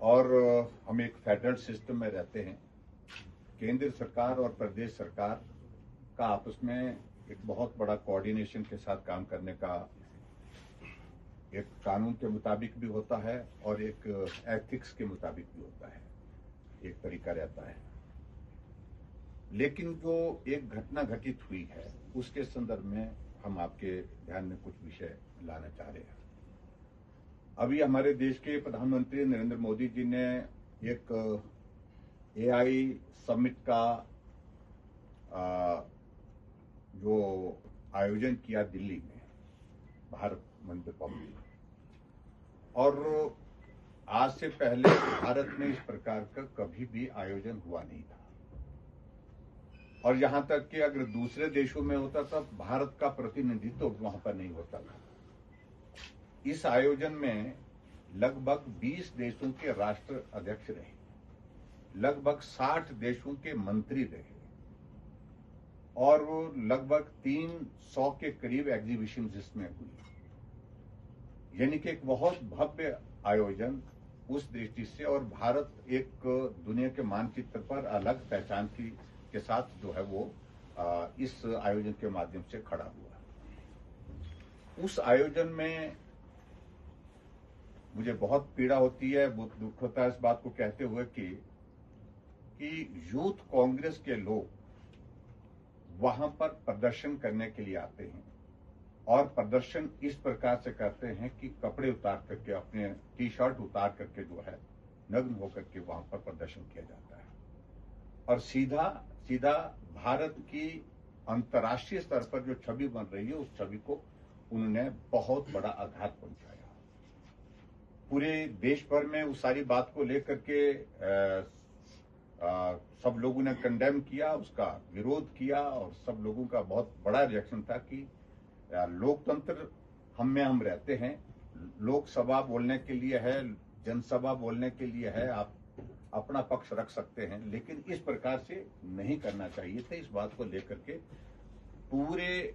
और हम एक फेडरल सिस्टम में रहते हैं। केंद्र सरकार और प्रदेश सरकार का आपस में एक बहुत बड़ा कोऑर्डिनेशन के साथ काम करने का एक कानून के मुताबिक भी होता है और एक एथिक्स के मुताबिक भी होता है, एक तरीका रहता है। लेकिन जो एक घटना घटित हुई है उसके संदर्भ में हम आपके ध्यान में कुछ विषय लाना चाह रहे हैं। अभी हमारे देश के प्रधानमंत्री नरेंद्र मोदी जी ने एक एआई समिट का जो आयोजन किया दिल्ली में, भारत मंदिर पब्लिक, और आज से पहले भारत में इस प्रकार का कभी भी आयोजन हुआ नहीं था। और यहां तक कि अगर दूसरे देशों में होता था भारत का प्रतिनिधित्व वहां पर नहीं होता था। इस आयोजन में लगभग 20 देशों के राष्ट्र अध्यक्ष रहे, लगभग 60 देशों के मंत्री रहे और लगभग 300 के करीब एग्जीबिशन जिसमें हुई। यानी कि एक बहुत भव्य आयोजन उस दृष्टि से, और भारत एक दुनिया के मानचित्र पर अलग पहचान के साथ जो है वो इस आयोजन के माध्यम से खड़ा हुआ। उस आयोजन में मुझे बहुत पीड़ा होती है, बहुत दुख होता है इस बात को कहते हुए कि यूथ कांग्रेस के लोग वहां पर प्रदर्शन करने के लिए आते हैं और प्रदर्शन इस प्रकार से करते हैं कि कपड़े उतार करके, अपने टी शर्ट उतार करके जो है नग्न होकर के वहां पर प्रदर्शन किया जाता है और सीधा सीधा भारत की अंतर्राष्ट्रीय स्तर पर जो छवि बन रही है उस छवि को उन्होंने बहुत बड़ा आघात पहुंचाया। पूरे देश भर में उस सारी बात को लेकर के सब लोगों ने कंडेम किया, उसका विरोध किया और सब लोगों का बहुत बड़ा रिएक्शन था कि लोकतंत्र हम में हम रहते हैं, लोकसभा बोलने के लिए है, जनसभा बोलने के लिए है, आप अपना पक्ष रख सकते हैं, लेकिन इस प्रकार से नहीं करना चाहिए था। इस बात को लेकर के पूरे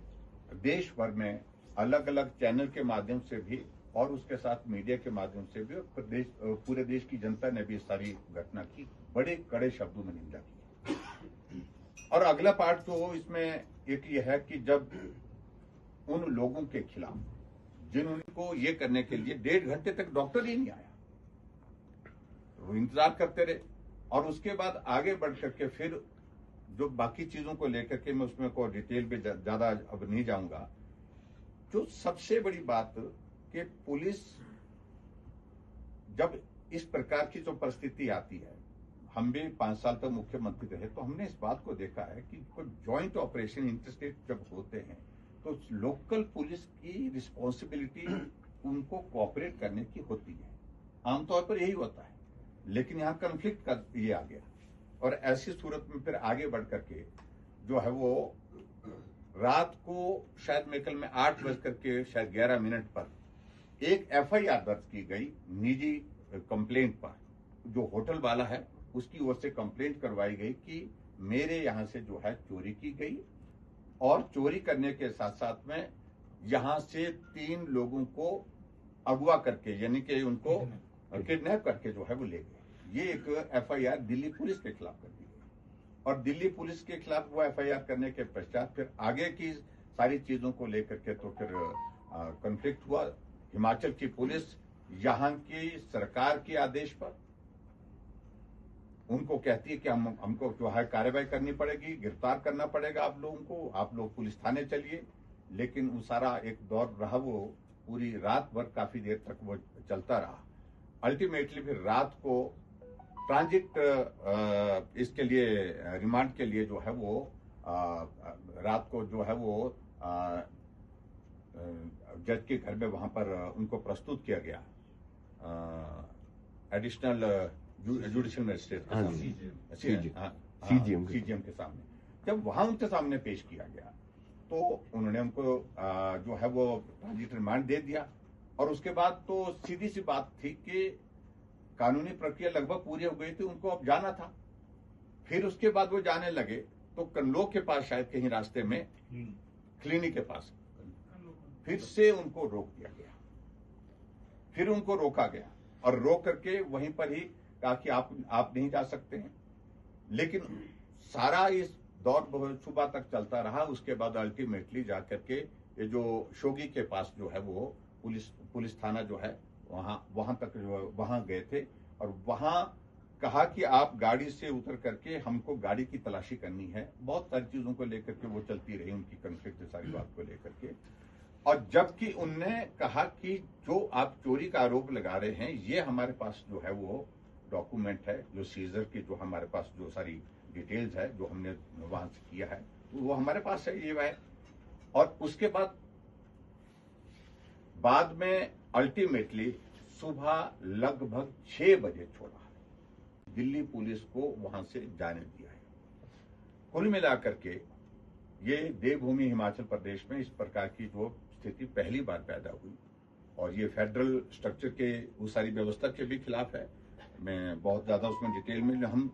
देश भर में अलग अलग चैनल के माध्यम से भी और उसके साथ मीडिया के माध्यम से भी और पूरे देश की जनता ने भी इस सारी घटना की बड़े कड़े शब्दों में निंदा की। और अगला पार्ट तो इसमें एक ये है कि जब उन लोगों के खिलाफ जिनको ये करने के लिए 1.5 घंटे तक डॉक्टर ही नहीं आया, वो इंतजार करते रहे और उसके बाद आगे बढ़ करके फिर जो बाकी चीजों को लेकर के मैं उसमें को डिटेल में ज्यादा अब नहीं जाऊंगा। जो सबसे बड़ी बात कि पुलिस जब इस प्रकार की जो परिस्थिति आती है, हम भी 5 साल तक मुख्यमंत्री रहे तो हमने इस बात को देखा है कि कोई ज्वाइंट ऑपरेशन इंटरस्टेट जब होते हैं तो लोकल पुलिस की रिस्पॉन्सिबिलिटी उनको कोऑपरेट करने की होती है, आमतौर पर यही होता है। लेकिन यहाँ कन्फ्लिक्ट का ये आ गया और ऐसी सूरत में फिर आगे बढ़ करके जो है वो रात को शायद मेरे ख्याल में 8 बजकर के शायद 11 मिनट पर एक एफआईआर दर्ज की गई निजी कंप्लेंट पर। जो होटल वाला है उसकी ओर से कंप्लेंट करवाई गई कि मेरे यहाँ से जो है चोरी की गई और चोरी करने के साथ साथ में यहाँ से 3 लोगों को अगवा करके यानी कि उनको किडनैप करके जो है वो ले गए। ये एक एफआईआर दिल्ली पुलिस के खिलाफ कर दी गई और दिल्ली पुलिस के खिलाफ वो एफआईआर करने के पश्चात फिर आगे की सारी चीजों को लेकर के तो फिर कॉन्फ्लिक्ट हुआ। हिमाचल की पुलिस यहाँ की सरकार के आदेश पर उनको कहती है कि हमको जो है कार्रवाई करनी पड़ेगी, गिरफ्तार करना पड़ेगा आप लोगों को, आप लोग पुलिस थाने चलिए। लेकिन वो सारा एक दौर रहा, वो पूरी रात भर काफी देर तक वो चलता रहा। अल्टीमेटली फिर रात को ट्रांजिट इसके लिए रिमांड के लिए जो है वो रात को जो है वो जज के घर में वहां पर उनको प्रस्तुत किया गया एडिशनल जुडिशियल मजिस्ट्रेट सीजीएम के सामने। जब वहां उनके सामने पेश किया गया तो उन्होंने उनको जो है वो ट्रांजिट रिमांड दे दिया और उसके बाद तो सीधी सी बात थी कि कानूनी प्रक्रिया लगभग पूरी हो गई थी, उनको अब जाना था। फिर उसके बाद वो जाने लगे तो कनलोक के पास शायद कहीं रास्ते में क्लिनिक के पास फिर से उनको रोक दिया गया, फिर उनको रोका गया। और रोक करके वहीं पर ही कहा कि आप नहीं जा सकते हैं। लेकिन सारा इस दौर बहुत सुबह तक चलता रहा। उसके बाद अल्टीमेटली जाकर के ये जो शोगी के पास जो है वो पुलिस थाना जो है वहां तक वहां गए थे और वहां कहा कि आप गाड़ी से उतर करके हमको गाड़ी की तलाशी करनी है। बहुत सारी चीजों को लेकर के वो चलती रही, उनकी कॉन्फ्लिक्ट सारी बात को लेकर के। और जबकि उनने कहा कि जो आप चोरी का आरोप लगा रहे हैं ये हमारे पास जो है वो डॉक्यूमेंट है, जो सीजर की जो हमारे पास जो सारी डिटेल्स है जो हमने वहां से किया है वो हमारे पास है, ये है। और उसके बाद में अल्टीमेटली सुबह लगभग 6 बजे छोड़ा, दिल्ली पुलिस को वहां से जाने दिया है। कुल मिलाकर के ये देवभूमि हिमाचल प्रदेश में इस प्रकार की जो स्थिति पहली बार पैदा हुई और ये फेडरल स्ट्रक्चर के उस सारी व्यवस्था के भी खिलाफ है। मैं बहुत ज्यादा उसमें डिटेल में हम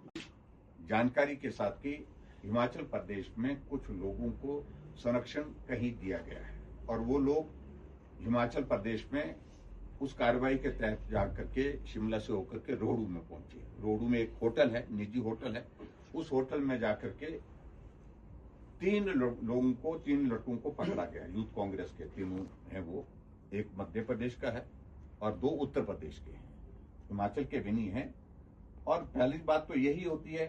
जानकारी के साथ कि हिमाचल प्रदेश में कुछ लोगों को संरक्षण कहीं दिया गया है और वो लोग हिमाचल प्रदेश में उस कार्रवाई के तहत जा करके शिमला से होकर के रोहडू में पहुंचे। रोहडू में एक होटल है, निजी होटल है, उस होटल में जाकर के 3 लड़कों को पकड़ा गया। यूथ कांग्रेस के 3 हैं वो, एक मध्य प्रदेश का है और 2 उत्तर प्रदेश के हैं, हिमाचल के भी नहीं है। और पहली बात तो यही होती है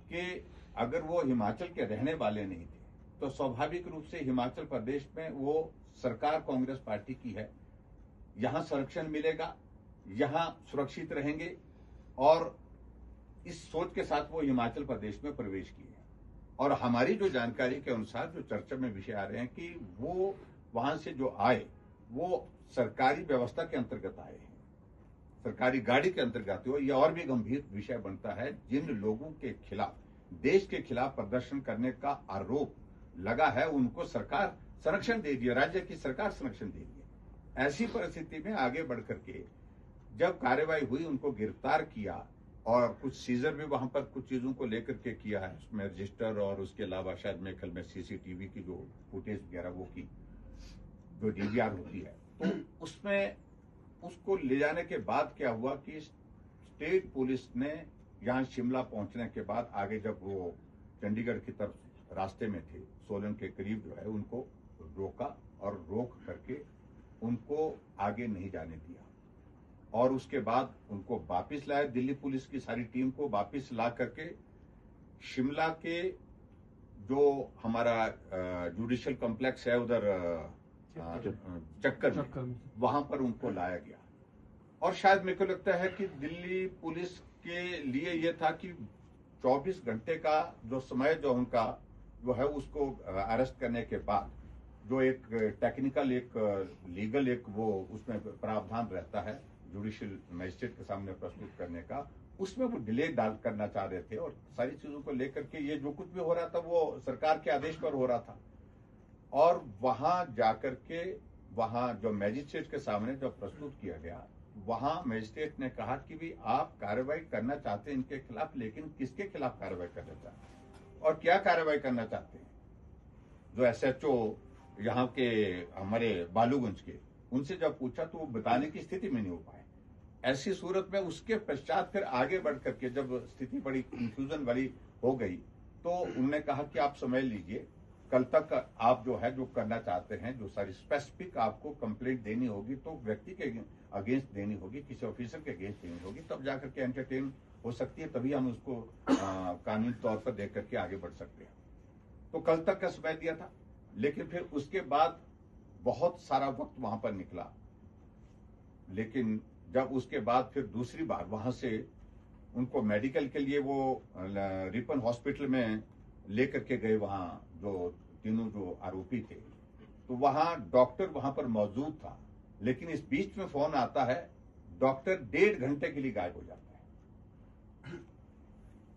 कि अगर वो हिमाचल के रहने वाले नहीं थे तो स्वाभाविक रूप से हिमाचल प्रदेश में वो सरकार कांग्रेस पार्टी की है, यहां संरक्षण मिलेगा, यहां सुरक्षित रहेंगे और इस सोच के साथ वो हिमाचल प्रदेश में प्रवेश किए। और हमारी जो जानकारी के अनुसार जो चर्चा में विषय आ रहे हैं कि वो वहां से जो आए वो सरकारी व्यवस्था के अंतर्गत आए हैं, सरकारी गाड़ी के अंतर्गत हो। यह और भी गंभीर विषय बनता है। जिन लोगों के खिलाफ, देश के खिलाफ प्रदर्शन करने का आरोप लगा है उनको सरकार संरक्षण दे दिया, राज्य की सरकार संरक्षण दे दिया। ऐसी परिस्थिति में आगे बढ़कर के जब कार्रवाई हुई, उनको गिरफ्तार किया और कुछ सीजर भी वहां पर कुछ चीजों को लेकर के किया है, उसमें रजिस्टर और उसके अलावा शायद मेरे ख्याल में सीसीटीवी की जो फुटेज वगैरह वो की जो डीवीआर होती है, तो उसमें उसको ले जाने के बाद क्या हुआ कि स्टेट पुलिस ने यहाँ शिमला पहुंचने के बाद आगे जब वो चंडीगढ़ की तरफ रास्ते में थे, सोलन के करीब जो है, उनको रोका और रोक करके उनको आगे नहीं जाने दिया और उसके बाद उनको वापस लाया। दिल्ली पुलिस की सारी टीम को वापस ला करके शिमला के जो हमारा जुडिशियल कॉम्प्लेक्स है उधर चक्कर में, वहां पर उनको लाया गया। और शायद मेरे को लगता है कि दिल्ली पुलिस के लिए ये था कि 24 घंटे का जो समय जो उनका जो है उसको अरेस्ट करने के बाद जो एक टेक्निकल एक लीगल एक वो उसमें प्रावधान रहता है जुडिशियल मजिस्ट्रेट के सामने प्रस्तुत करने का, उसमें वो डिले डाल करना चाह रहे थे और सारी चीजों को लेकर के ये जो कुछ भी हो रहा था वो सरकार के आदेश पर हो रहा था। और वहां जाकर के वहां जो मजिस्ट्रेट के सामने जब प्रस्तुत किया गया, वहां मजिस्ट्रेट ने कहा कि भी आप कार्रवाई करना चाहते हैं इनके खिलाफ, लेकिन किसके खिलाफ कार्रवाई करना चाहते हैं और क्या कार्रवाई करना चाहते हैं। जो एसएचओ यहाँ के हमारे बालूगंज के, उनसे जब पूछा तो वो बताने की स्थिति में नहीं हो पाए। ऐसी सूरत में उसके पश्चात फिर आगे बढ़ करके जब स्थिति बड़ी कंफ्यूजन वाली हो गई तो उन्होंने कहा कि आप समय लीजिए, कल तक आप जो है जो करना चाहते हैं, जो सारी स्पेसिफिक आपको कंप्लेंट देनी होगी तो व्यक्ति के अगेंस्ट देनी होगी, किसी ऑफिसर के अगेंस्ट देनी होगी, तब जाकर के एंटरटेन हो सकती है, तभी हम उसको कानूनी तौर पर देख करके आगे बढ़ सकते हैं। तो कल तक का समय दिया था, लेकिन फिर उसके बाद बहुत सारा वक्त वहां पर निकला। लेकिन जब उसके बाद फिर दूसरी बार वहां से उनको मेडिकल के लिए वो रिपन हॉस्पिटल में लेकर के गए, वहां जो तीनों जो आरोपी थे, तो वहां डॉक्टर वहां पर मौजूद था, लेकिन इस बीच में फोन आता है, डॉक्टर 1.5 घंटे के लिए गायब हो जाता है।